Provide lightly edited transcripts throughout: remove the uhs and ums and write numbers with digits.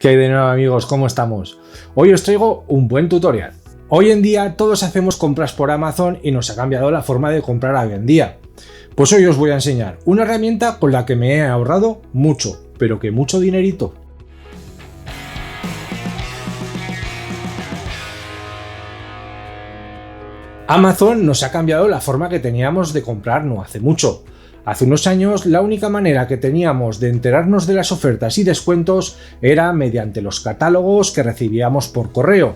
¿Qué hay de nuevo, amigos? ¿Cómo estamos? Hoy os traigo un buen tutorial. Hoy en día todos hacemos compras por Amazon y nos ha cambiado la forma de comprar hoy en día. Pues hoy os voy a enseñar una herramienta con la que me he ahorrado mucho, pero que mucho dinerito. Amazon nos ha cambiado la forma que teníamos de comprar no hace mucho. Hace unos años la única manera que teníamos de enterarnos de las ofertas y descuentos era mediante los catálogos que recibíamos por correo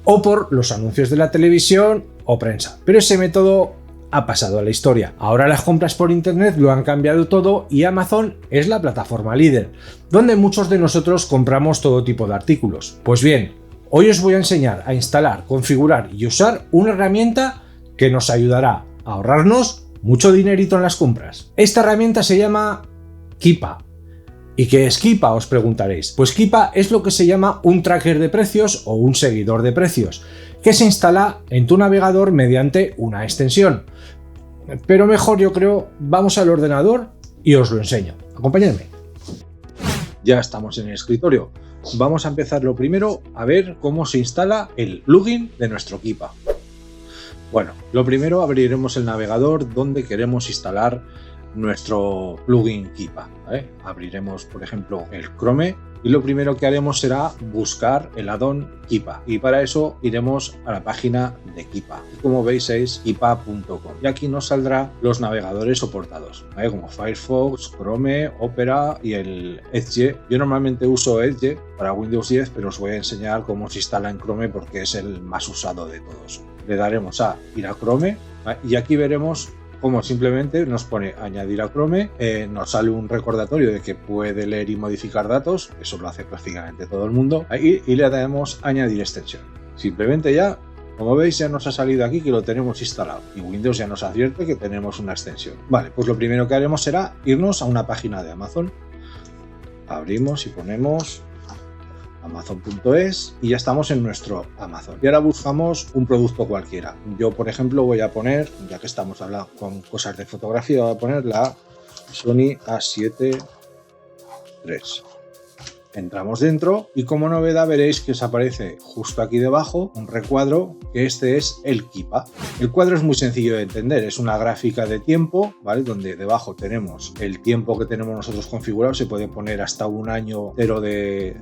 o por los anuncios de la televisión o prensa. Pero ese método ha pasado a la historia. Ahora las compras por internet lo han cambiado todo y Amazon es la plataforma líder, donde muchos de nosotros compramos todo tipo de artículos. Pues bien, hoy os voy a enseñar a instalar, configurar y usar una herramienta que nos ayudará a ahorrarnos mucho dinerito en las compras. Esta herramienta se llama Keepa. ¿Y qué es Keepa? Os preguntaréis. Pues Keepa es lo que se llama un tracker de precios o un seguidor de precios, que se instala en tu navegador mediante una extensión. Pero mejor, yo creo, vamos al ordenador y os lo enseño. Acompañadme. Ya estamos en el escritorio. Vamos a empezar lo primero a ver cómo se instala el plugin de nuestro Keepa. Bueno, lo primero abriremos el navegador donde queremos instalar nuestro plugin Keepa, ¿vale? Abriremos, por ejemplo, el Chrome y lo primero que haremos será buscar el add-on Keepa y para eso iremos a la página de Keepa. Y como veis es keepa.com y aquí nos saldrán los navegadores soportados, ¿vale? Como Firefox, Chrome, Opera y el Edge. Yo normalmente uso Edge para Windows 10, pero os voy a enseñar cómo se instala en Chrome porque es el más usado de todos. Le daremos a ir a Chrome, ¿vale? Y aquí veremos cómo simplemente nos pone añadir a Chrome, nos sale un recordatorio de que puede leer y modificar datos, eso lo hace prácticamente todo el mundo, y le damos añadir extensión. Simplemente ya, como veis, ya nos ha salido aquí que lo tenemos instalado y Windows ya nos advierte que tenemos una extensión. Vale, pues lo primero que haremos será irnos a una página de Amazon. Abrimos y ponemos amazon.es y ya estamos en nuestro Amazon. Y ahora buscamos un producto cualquiera. Yo, por ejemplo, voy a poner, ya que estamos hablando con cosas de fotografía, voy a poner la Sony A7 III. Entramos dentro y como novedad veréis que os aparece justo aquí debajo un recuadro, que este es el Keepa. El cuadro es muy sencillo de entender, es una gráfica de tiempo, ¿vale? Donde debajo tenemos el tiempo que tenemos nosotros configurado, se puede poner hasta un año entero de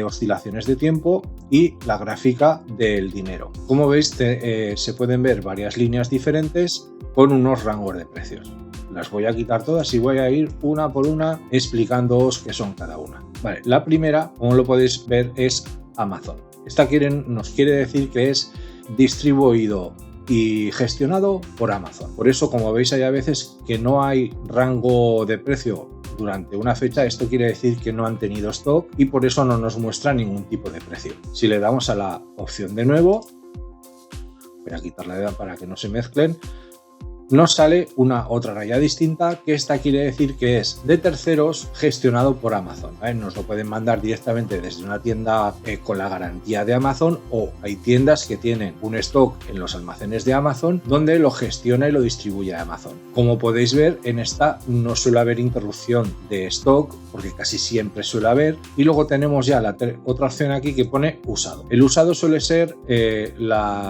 oscilaciones de tiempo y la gráfica del dinero. Como veis se pueden ver varias líneas diferentes con unos rangos de precios. Las voy a quitar todas y voy a ir una por una explicándoos qué son cada una. Vale, la primera, como lo podéis ver, es Amazon. Esta nos quiere decir que es distribuido y gestionado por Amazon. Por eso, como veis, hay a veces que no hay rango de precio durante una fecha. Esto quiere decir que no han tenido stock y por eso no nos muestra ningún tipo de precio. Si le damos a la opción de nuevo, voy a quitarla para que no se mezclen, nos sale una otra raya distinta, que esta quiere decir que es de terceros gestionado por Amazon, ¿vale? Nos lo pueden mandar directamente desde una tienda con la garantía de Amazon, o hay tiendas que tienen un stock en los almacenes de Amazon donde lo gestiona y lo distribuye a Amazon. Como podéis ver, en esta no suele haber interrupción de stock porque casi siempre suele haber, y luego tenemos ya la otra opción aquí que pone usado. El usado suele ser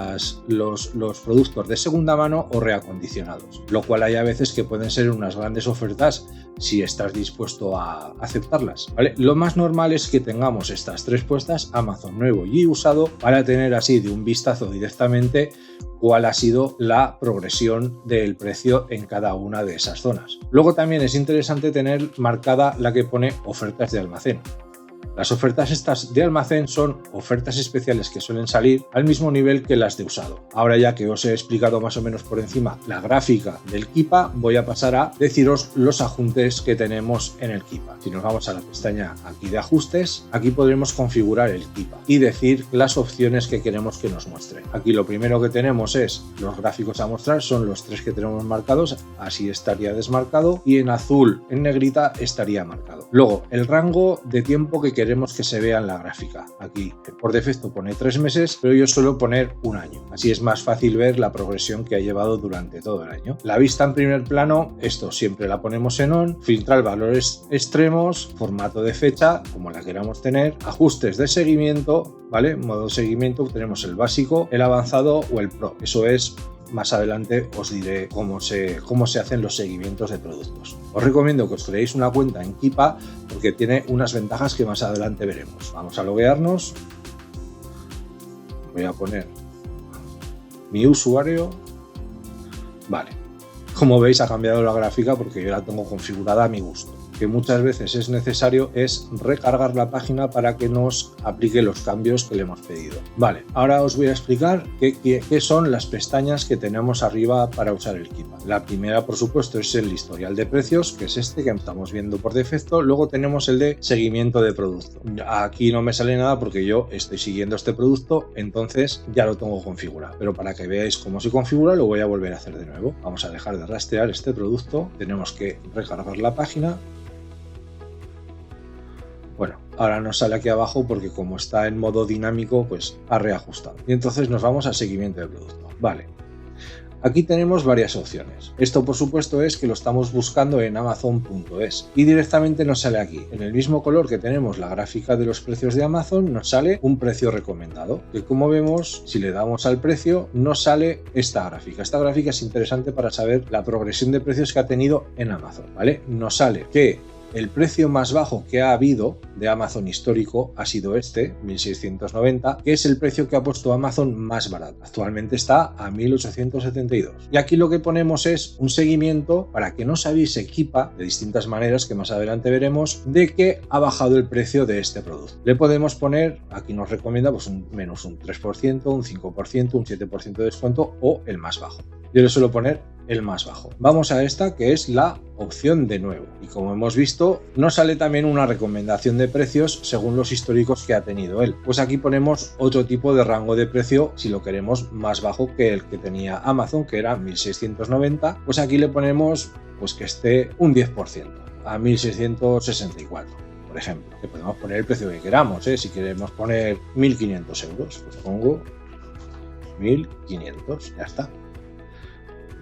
los productos de segunda mano o reacondicionados, lo cual hay a veces que pueden ser unas grandes ofertas si estás dispuesto a aceptarlas, ¿vale? Lo más normal es que tengamos estas tres puestas, Amazon nuevo y usado, para tener así de un vistazo directamente cuál ha sido la progresión del precio en cada una de esas zonas. Luego también es interesante tener marcada la que pone ofertas de almacén. Las ofertas estas de almacén son ofertas especiales que suelen salir al mismo nivel que las de usado. Ahora, ya que os he explicado más o menos por encima la gráfica del Keepa, voy a pasar a deciros los ajustes que tenemos en el Keepa. Si nos vamos a la pestaña aquí de ajustes, aquí podremos configurar el Keepa y decir las opciones que queremos que nos muestre. Aquí lo primero que tenemos es los gráficos a mostrar, son los tres que tenemos marcados, así estaría desmarcado, y en azul, en negrita, estaría marcado. Luego, el rango de tiempo que queremos queremos que se vea en la gráfica. Aquí por defecto pone 3 meses, pero yo suelo poner un año. Así es más fácil ver la progresión que ha llevado durante todo el año. La vista en primer plano, esto siempre la ponemos en on, filtrar valores extremos, formato de fecha, como la queramos tener, ajustes de seguimiento, ¿vale? Modo seguimiento, tenemos el básico, el avanzado o el pro. Eso es, más adelante os diré cómo se hacen los seguimientos de productos. Os recomiendo que os creéis una cuenta en Keepa porque tiene unas ventajas que más adelante veremos. Vamos a loguearnos. Voy a poner mi usuario. Vale. Como veis ha cambiado la gráfica porque yo la tengo configurada a mi gusto. Que muchas veces es necesario es recargar la página para que nos aplique los cambios que le hemos pedido. Vale, ahora os voy a explicar qué son las pestañas que tenemos arriba para usar el Keepa. La primera, por supuesto, es el historial de precios, que es este que estamos viendo por defecto. Luego tenemos el de seguimiento de producto. Aquí no me sale nada porque yo estoy siguiendo este producto, entonces ya lo tengo configurado. Pero para que veáis cómo se configura, lo voy a volver a hacer de nuevo. Vamos a dejar de rastrear este producto. Tenemos que recargar la página. Bueno, ahora nos sale aquí abajo porque como está en modo dinámico, pues ha reajustado. Y entonces nos vamos a seguimiento de producto. Vale. Aquí tenemos varias opciones. Esto, por supuesto, es que lo estamos buscando en Amazon.es y directamente nos sale aquí. En el mismo color que tenemos la gráfica de los precios de Amazon, nos sale un precio recomendado. Que como vemos, si le damos al precio, nos sale esta gráfica. Esta gráfica es interesante para saber la progresión de precios que ha tenido en Amazon, ¿vale? Nos sale que el precio más bajo que ha habido de Amazon histórico ha sido este, 1.690, que es el precio que ha puesto Amazon más barato. Actualmente está a 1.872. Y aquí lo que ponemos es un seguimiento para que nos avise Keepa, de distintas maneras que más adelante veremos, de que ha bajado el precio de este producto. Le podemos poner, aquí nos recomienda pues menos un 3%, un 5%, un 7% de descuento o el más bajo. Yo le suelo poner el más bajo. Vamos a esta que es la opción de nuevo y como hemos visto nos sale también una recomendación de precios según los históricos que ha tenido él. Pues aquí ponemos otro tipo de rango de precio si lo queremos más bajo que el que tenía Amazon, que era 1.690, pues aquí le ponemos pues que esté un 10% a 1.664. Por ejemplo, que podemos poner el precio que queramos, si queremos poner 1.500 euros, pues pongo 1.500, ya está.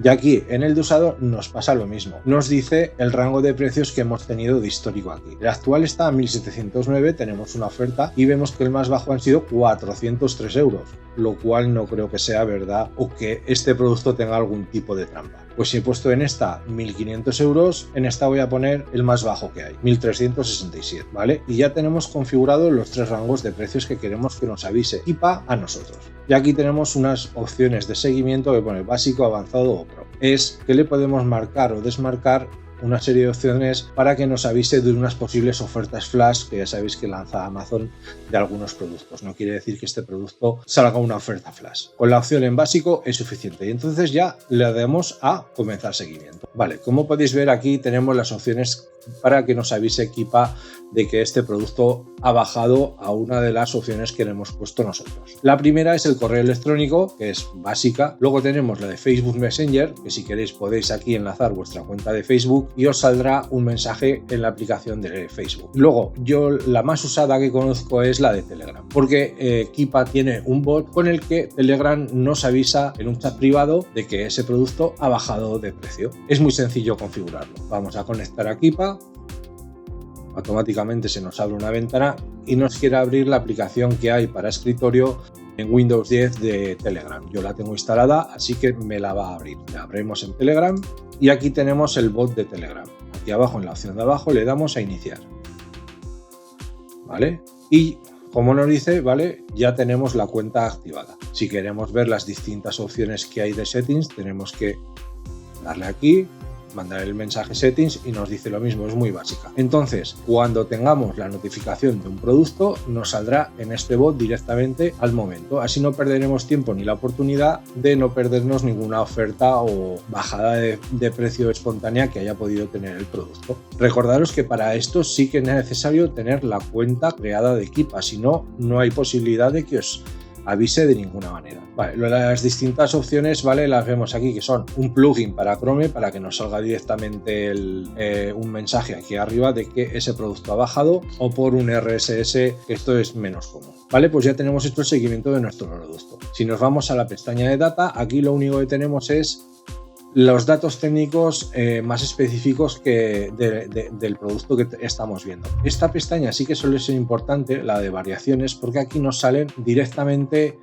Y aquí en el de usado nos pasa lo mismo. Nos dice el rango de precios que hemos tenido de histórico aquí. El actual está a 1.709, tenemos una oferta y vemos que el más bajo han sido 403 euros, lo cual no creo que sea verdad o que este producto tenga algún tipo de trampa. Pues si he puesto en esta 1.500 euros, en esta voy a poner el más bajo que hay, 1.367, ¿vale? Y ya tenemos configurado los 3 rangos de precios que queremos que nos avise Keepa a nosotros. Y aquí tenemos unas opciones de seguimiento que pone básico, avanzado o pro. Es que le podemos marcar o desmarcar una serie de opciones para que nos avise de unas posibles ofertas flash que ya sabéis que lanza Amazon de algunos productos. No quiere decir que este producto salga una oferta flash. Con la opción en básico es suficiente y entonces ya le damos a comenzar seguimiento. Vale, como podéis ver aquí tenemos las opciones para que nos avise Keepa de que este producto ha bajado a una de las opciones que le hemos puesto nosotros. La primera es el correo electrónico, que es básica. Luego tenemos la de Facebook Messenger, que si queréis podéis aquí enlazar vuestra cuenta de Facebook y os saldrá un mensaje en la aplicación de Facebook. Luego, yo la más usada que conozco es la de Telegram, porque Keepa tiene un bot con el que Telegram nos avisa en un chat privado de que ese producto ha bajado de precio. Es muy sencillo configurarlo. Vamos a conectar a Keepa. Automáticamente se nos abre una ventana y nos quiere abrir la aplicación que hay para escritorio en Windows 10 de Telegram. Yo la tengo instalada, así que me la va a abrir. La abrimos en Telegram y aquí tenemos el bot de Telegram. Aquí abajo, en la opción de abajo, le damos a iniciar. ¿Vale? Y como nos dice, ¿vale? Ya tenemos la cuenta activada. Si queremos ver las distintas opciones que hay de settings, tenemos que darle aquí, mandar el mensaje settings y nos dice lo mismo, es muy básica. Entonces, cuando tengamos la notificación de un producto, nos saldrá en este bot directamente al momento. Así no perderemos tiempo ni la oportunidad de no perdernos ninguna oferta o bajada de precio espontánea que haya podido tener el producto. Recordaros que para esto sí que es necesario tener la cuenta creada de Keepa, si no, no hay posibilidad de que os avise de ninguna manera. Vale, las distintas opciones, ¿vale? Las vemos aquí, que son un plugin para Chrome para que nos salga directamente un mensaje aquí arriba de que ese producto ha bajado, o por un RSS, que esto es menos común. Vale, pues ya tenemos hecho el seguimiento de nuestro producto. Si nos vamos a la pestaña de data, aquí lo único que tenemos es los datos técnicos más específicos del producto que estamos viendo. Esta pestaña sí que suele ser importante, la de variaciones, porque aquí nos salen directamente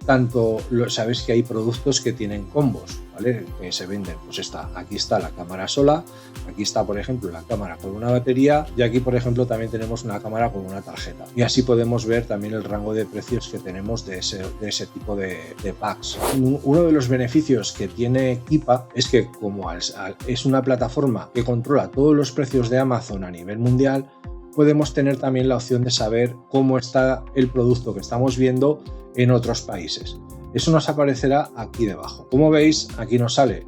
sabéis que hay productos que tienen combos, ¿vale? Que se venden, pues aquí está la cámara sola, aquí está por ejemplo la cámara con una batería, y aquí por ejemplo también tenemos una cámara con una tarjeta, y así podemos ver también el rango de precios que tenemos de ese tipo de packs. Uno de los beneficios que tiene Keepa es que como es una plataforma que controla todos los precios de Amazon a nivel mundial, podemos tener también la opción de saber cómo está el producto que estamos viendo en otros países. Eso nos aparecerá aquí debajo. Como veis, aquí nos sale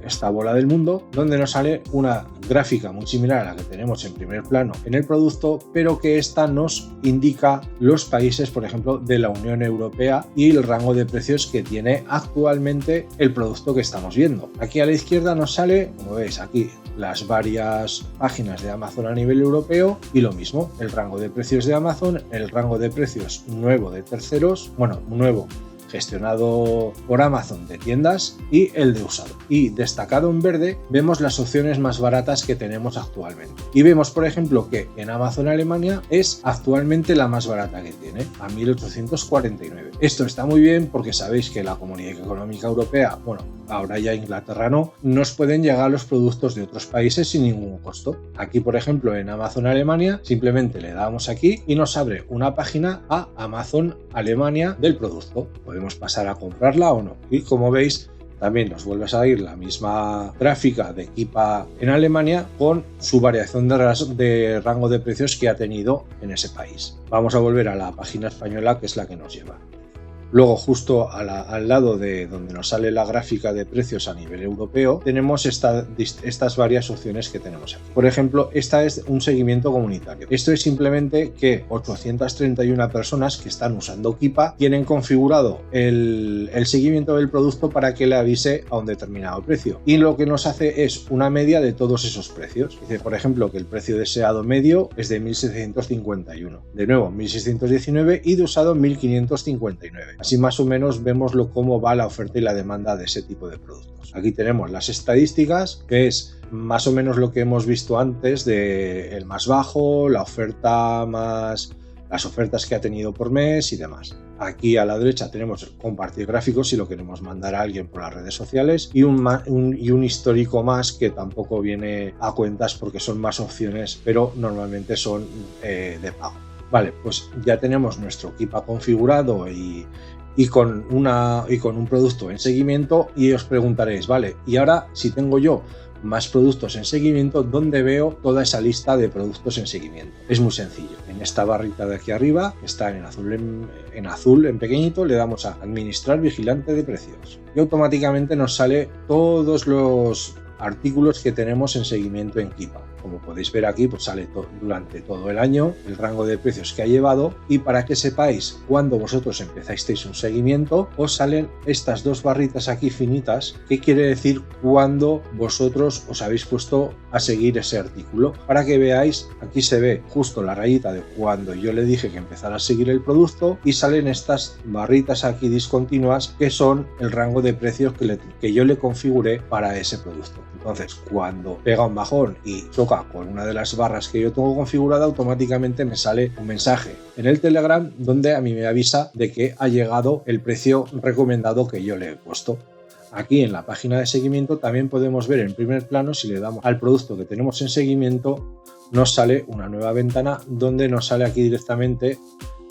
esta bola del mundo, donde nos sale una gráfica muy similar a la que tenemos en primer plano en el producto, pero que esta nos indica los países, por ejemplo, de la Unión Europea y el rango de precios que tiene actualmente el producto que estamos viendo. Aquí a la izquierda nos sale, como veis aquí, las varias páginas de Amazon a nivel europeo, y lo mismo, el rango de precios de Amazon, el rango de precios nuevo de terceros, nuevo gestionado por Amazon de tiendas, y el de usado. Y destacado en verde vemos las opciones más baratas que tenemos actualmente. Y vemos, por ejemplo, que en Amazon Alemania es actualmente la más barata que tiene, a 1.849. Esto está muy bien porque sabéis que la Comunidad Económica Europea, ahora ya Inglaterra no, nos pueden llegar los productos de otros países sin ningún costo. Aquí, por ejemplo, en Amazon Alemania, simplemente le damos aquí y nos abre una página a Amazon Alemania del producto. Podemos pasar a comprarla o no. Y como veis, también nos vuelve a salir la misma gráfica de Keepa en Alemania con su variación de rango de precios que ha tenido en ese país. Vamos a volver a la página española, que es la que nos lleva. Luego, justo al lado de donde nos sale la gráfica de precios a nivel europeo, tenemos estas varias opciones que tenemos aquí. Por ejemplo, esta es un seguimiento comunitario. Esto es simplemente que 831 personas que están usando Keepa tienen configurado el seguimiento del producto para que le avise a un determinado precio. Y lo que nos hace es una media de todos esos precios. Dice, por ejemplo, que el precio deseado medio es de 1.651. De nuevo, 1.619, y de usado 1.559. Así más o menos vemos cómo va la oferta y la demanda de ese tipo de productos. Aquí tenemos las estadísticas, que es más o menos lo que hemos visto antes de el más bajo, la oferta más las ofertas que ha tenido por mes y demás. Aquí a la derecha tenemos compartir gráficos si lo queremos mandar a alguien por las redes sociales, y un histórico más que tampoco viene a cuentas porque son más opciones, pero normalmente son de pago. Vale, pues ya tenemos nuestro Keepa configurado y con un producto en seguimiento, y os preguntaréis, vale, y ahora si tengo yo más productos en seguimiento, ¿dónde veo toda esa lista de productos en seguimiento? Es muy sencillo. En esta barrita de aquí arriba, que está en azul en pequeñito, le damos a administrar vigilante de precios y automáticamente nos sale todos los artículos que tenemos en seguimiento en Keepa. Como podéis ver aquí, pues sale durante todo el año el rango de precios que ha llevado, y para que sepáis cuando vosotros empezasteis un seguimiento, os salen estas dos barritas aquí finitas, que quiere decir cuando vosotros os habéis puesto a seguir ese artículo. Para que veáis, aquí se ve justo la rayita de cuando yo le dije que empezara a seguir el producto, y salen estas barritas aquí discontinuas que son el rango de precios que yo le configuré para ese producto. Entonces, cuando pega un bajón y choca con una de las barras que yo tengo configurada, automáticamente me sale un mensaje en el Telegram donde a mí me avisa de que ha llegado el precio recomendado que yo le he puesto. Aquí en la página de seguimiento también podemos ver en primer plano, si le damos al producto que tenemos en seguimiento, nos sale una nueva ventana donde nos sale aquí directamente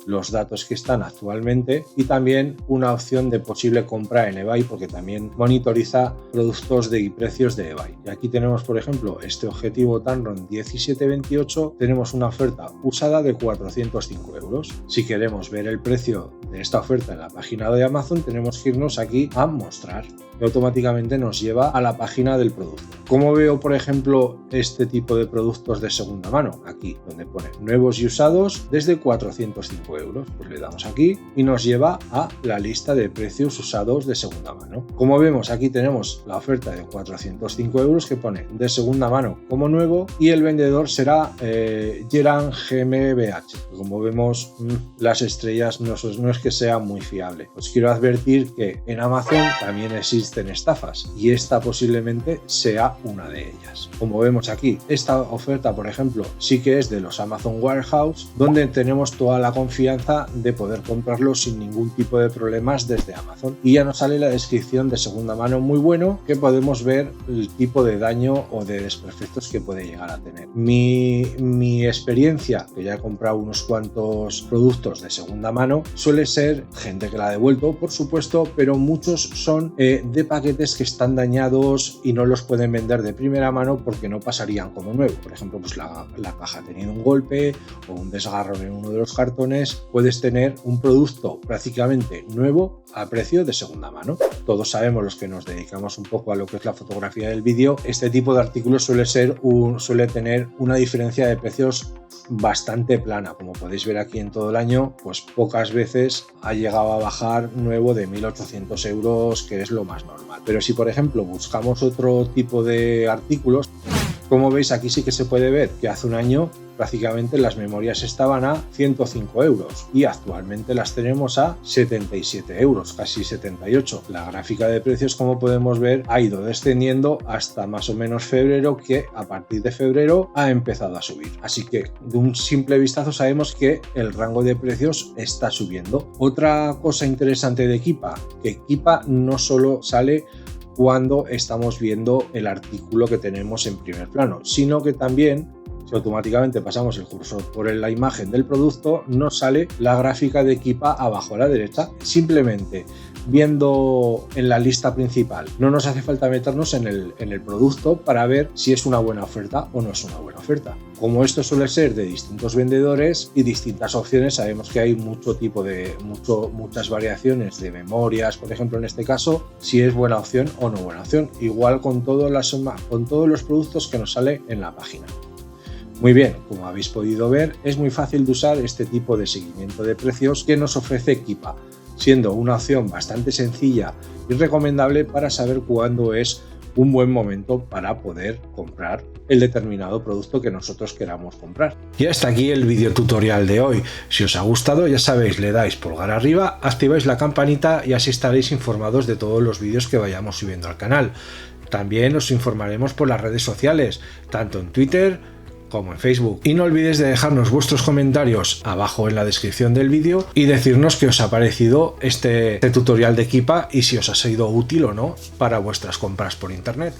los datos que están actualmente, y también una opción de posible compra en eBay, porque también monitoriza productos y precios de eBay. Y aquí tenemos, por ejemplo, este objetivo Tamron 1728, tenemos una oferta usada de 405 euros. Si queremos ver el precio de esta oferta en la página de Amazon, tenemos que irnos aquí a mostrar. y automáticamente nos lleva a la página del producto. ¿Cómo veo, por ejemplo, este tipo de productos de segunda mano? Aquí, donde pone nuevos y usados desde 405 euros. Pues le damos aquí y nos lleva a la lista de precios usados de segunda mano. Como vemos, aquí tenemos la oferta de 405 euros que pone de segunda mano como nuevo y el vendedor será Geran GmbH. Como vemos, las estrellas no es que sea muy fiable. Os quiero advertir que en Amazon también existen estafas y esta posiblemente sea una de ellas. Como vemos aquí, esta oferta, por ejemplo, sí que es de los Amazon Warehouse, donde tenemos toda la confianza de poder comprarlo sin ningún tipo de problemas desde Amazon. Y ya nos sale la descripción de segunda mano muy bueno, que podemos ver el tipo de daño o de desperfectos que puede llegar a tener. Mi experiencia, que ya he comprado unos cuantos productos de segunda mano, suele ser gente que la ha devuelto, por supuesto, pero muchos son de paquetes que están dañados y no los pueden vender de primera mano porque no pasarían como nuevo. Por ejemplo, pues la caja ha tenido un golpe o un desgarrón en uno de los cartones. Puedes tener un producto prácticamente nuevo a precio de segunda mano. Todos sabemos, los que nos dedicamos un poco a lo que es la fotografía del vídeo, este tipo de artículos suele tener una diferencia de precios bastante plana. Como podéis ver aquí en todo el año, pues pocas veces ha llegado a bajar nuevo de 1.800 euros, que es lo más normal. Pero si, por ejemplo, buscamos otro tipo de artículos, como veis aquí sí que se puede ver que hace un año prácticamente las memorias estaban a 105 euros y actualmente las tenemos a 77 euros, casi 78. La gráfica de precios, como podemos ver, ha ido descendiendo hasta más o menos febrero, que a partir de febrero ha empezado a subir. Así que de un simple vistazo sabemos que el rango de precios está subiendo. Otra cosa interesante de Keepa, que Keepa no solo sale cuando estamos viendo el artículo que tenemos en primer plano, sino que también, si automáticamente pasamos el cursor por la imagen del producto, nos sale la gráfica de Keepa abajo a la derecha. Simplemente viendo en la lista principal, no nos hace falta meternos en el producto para ver si es una buena oferta o no es una buena oferta. Como esto suele ser de distintos vendedores y distintas opciones, sabemos que hay muchas variaciones de memorias, por ejemplo, en este caso, si es buena opción o no buena opción. Igual con todos los productos que nos sale en la página. Muy bien, como habéis podido ver, es muy fácil de usar este tipo de seguimiento de precios que nos ofrece Keepa, siendo una opción bastante sencilla y recomendable para saber cuándo es un buen momento para poder comprar el determinado producto que nosotros queramos comprar. Y hasta aquí el video tutorial de hoy. Si os ha gustado, ya sabéis, le dais pulgar arriba, activáis la campanita y así estaréis informados de todos los vídeos que vayamos subiendo al canal. También os informaremos por las redes sociales, tanto en Twitter como en Facebook. Y no olvidéis de dejarnos vuestros comentarios abajo en la descripción del vídeo y decirnos qué os ha parecido este tutorial de Keepa y si os ha sido útil o no para vuestras compras por internet.